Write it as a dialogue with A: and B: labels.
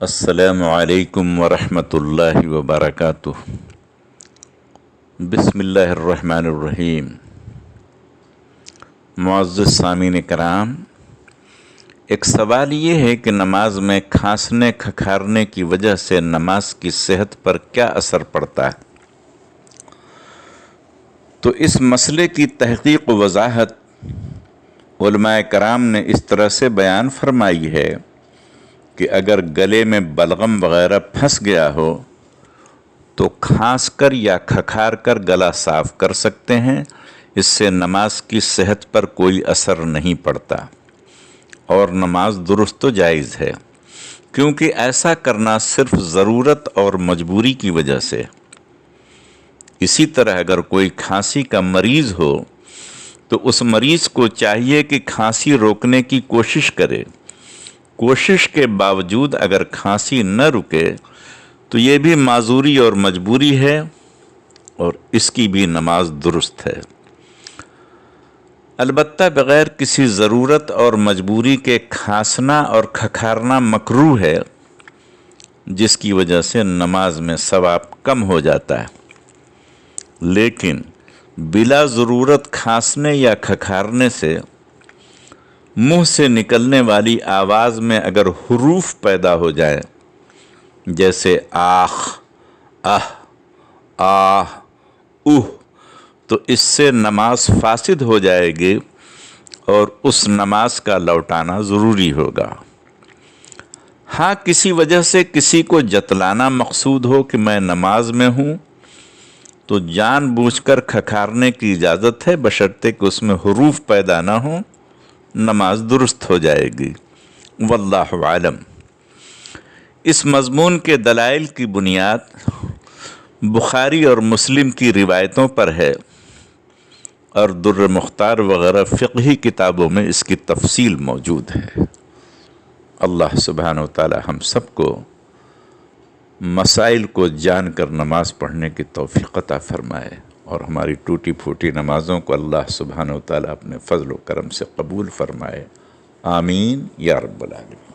A: السلام علیکم ورحمۃ اللہ وبرکاتہ۔ بسم اللہ الرحمن الرحیم۔ معزز سامعین کرام، ایک سوال یہ ہے کہ نماز میں کھانسنے کھکھارنے کی وجہ سے نماز کی صحت پر کیا اثر پڑتا ہے؟ تو اس مسئلے کی تحقیق و وضاحت علماء کرام نے اس طرح سے بیان فرمائی ہے کہ اگر گلے میں بلغم وغیرہ پھنس گیا ہو تو کھانس کر یا کھکھار کر گلا صاف کر سکتے ہیں، اس سے نماز کی صحت پر کوئی اثر نہیں پڑتا اور نماز درست و جائز ہے، کیونکہ ایسا کرنا صرف ضرورت اور مجبوری کی وجہ سے۔ اسی طرح اگر کوئی کھانسی کا مریض ہو تو اس مریض کو چاہیے کہ کھانسی روکنے کی کوشش کرے۔ کوشش کے باوجود اگر کھانسی نہ رکے تو یہ بھی معذوری اور مجبوری ہے اور اس کی بھی نماز درست ہے۔ البتہ بغیر کسی ضرورت اور مجبوری کے کھانسنا اور کھکھارنا مکروہ ہے، جس کی وجہ سے نماز میں ثواب کم ہو جاتا ہے، لیکن بلا ضرورت کھانسنے یا کھکھارنے سے منہ سے نکلنے والی آواز میں اگر حروف پیدا ہو جائے، جیسے آخ، اہ، آہ، اوہ، تو اس سے نماز فاسد ہو جائے گی اور اس نماز کا لوٹانا ضروری ہوگا۔ ہاں، کسی وجہ سے کسی کو جتلانا مقصود ہو کہ میں نماز میں ہوں تو جان بوجھ کر کھکھارنے کی اجازت ہے، بشرطے کہ اس میں حروف پیدا نہ ہوں، نماز درست ہو جائے گی۔ واللہ عالم۔ اس مضمون کے دلائل کی بنیاد بخاری اور مسلم کی روایتوں پر ہے اور در مختار وغیرہ فقہی کتابوں میں اس کی تفصیل موجود ہے۔ اللہ سبحانہ و تعالی ہم سب کو مسائل کو جان کر نماز پڑھنے کی توفیق عطا فرمائے اور ہماری ٹوٹی پھوٹی نمازوں کو اللہ سبحانہ و تعالی اپنے فضل و کرم سے قبول فرمائے۔ آمین یا رب العالمین۔